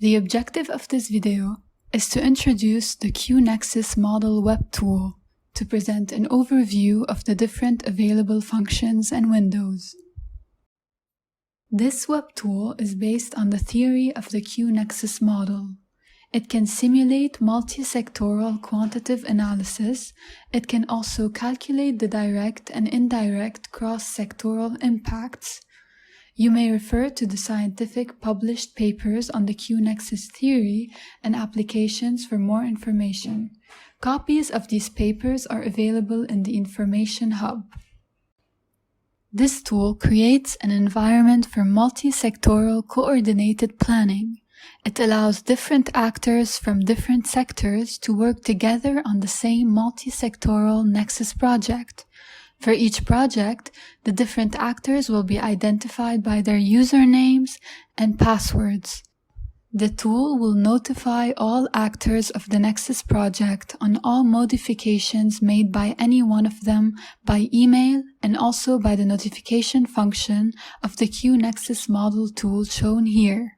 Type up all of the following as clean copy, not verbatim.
The objective of this video is to introduce the Q-Nexus model web tool to present an overview of the different available functions and windows. This web tool is based on the theory of the Q-Nexus model. It can simulate multi-sectoral quantitative analysis. It can also calculate the direct and indirect cross-sectoral impacts. You may refer to the scientific published papers on the Q-Nexus theory and applications for more information. Copies of these papers are available in the Information Hub. This tool creates an environment for multi-sectoral coordinated planning. It allows different actors from different sectors to work together on the same multi-sectoral Nexus project. For each project, the different actors will be identified by their usernames and passwords. The tool will notify all actors of the Nexus project on all modifications made by any one of them by email and also by the notification function of the Q-Nexus model tool shown here.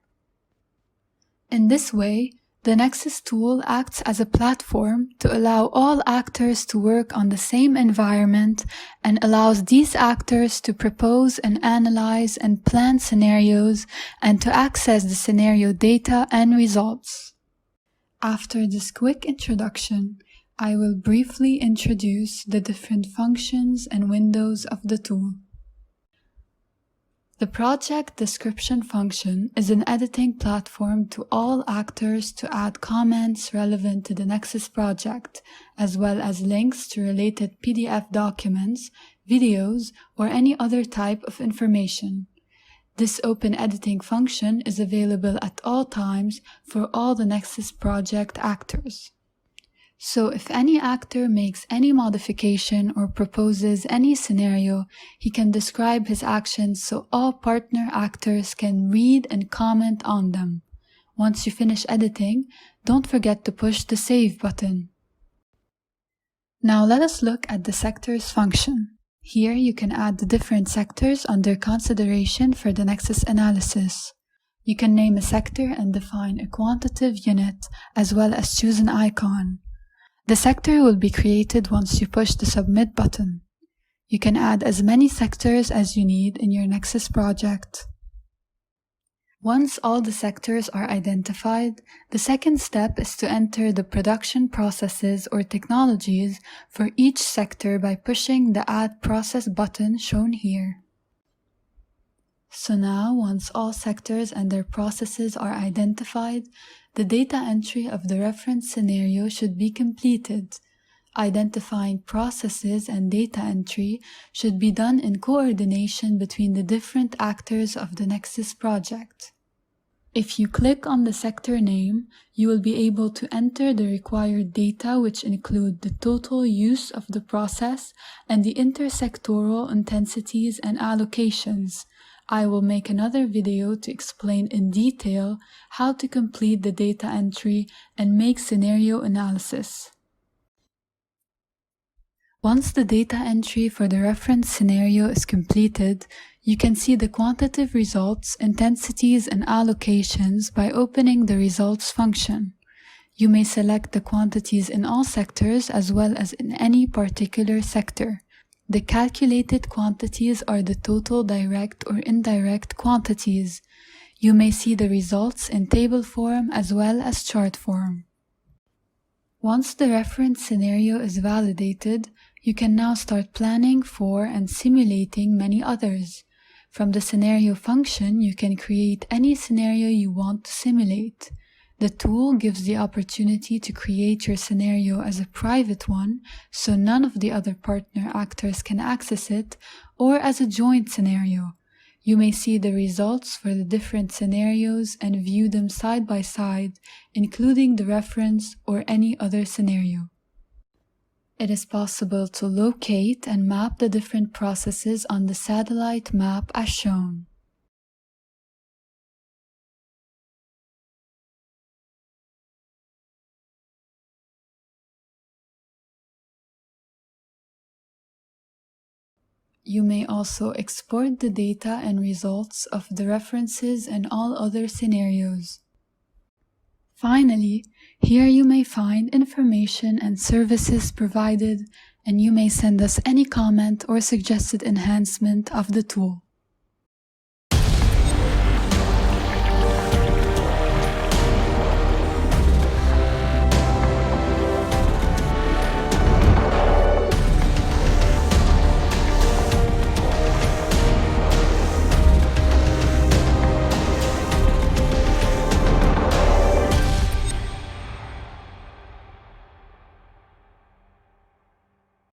In this way, the Nexus tool acts as a platform to allow all actors to work on the same environment and allows these actors to propose and analyze and plan scenarios and to access the scenario data and results. After this quick introduction, I will briefly introduce the different functions and windows of the tool. The project description function is an editing platform to all actors to add comments relevant to the Nexus project, as well as links to related PDF documents, videos, or any other type of information. This open editing function is available at all times for all the Nexus project actors. So if any actor makes any modification or proposes any scenario, he can describe his actions so all partner actors can read and comment on them. Once you finish editing, don't forget to push the Save button. Now let us look at the sectors function. Here you can add the different sectors under consideration for the Nexus analysis. You can name a sector and define a quantitative unit, as well as choose an icon. The sector will be created once you push the Submit button. You can add as many sectors as you need in your Nexus project. Once all the sectors are identified, the second step is to enter the production processes or technologies for each sector by pushing the Add Process button shown here. So now, once all sectors and their processes are identified, the data entry of the reference scenario should be completed. Identifying processes and data entry should be done in coordination between the different actors of the Nexus project. If you click on the sector name, you will be able to enter the required data, which include the total use of the process and the intersectoral intensities and allocations. I will make another video to explain in detail how to complete the data entry and make scenario analysis. Once the data entry for the reference scenario is completed, you can see the quantitative results, intensities, and allocations by opening the results function. You may select the quantities in all sectors as well as in any particular sector. The calculated quantities are the total direct or indirect quantities. You may see the results in table form as well as chart form. Once the reference scenario is validated, you can now start planning for and simulating many others. From the scenario function, you can create any scenario you want to simulate. The tool gives the opportunity to create your scenario as a private one, so none of the other partner actors can access it, or as a joint scenario. You may see the results for the different scenarios and view them side by side, including the reference or any other scenario. It is possible to locate and map the different processes on the satellite map as shown. You may also export the data and results of the references and all other scenarios. Finally, here you may find information and services provided, and you may send us any comment or suggested enhancement of the tool.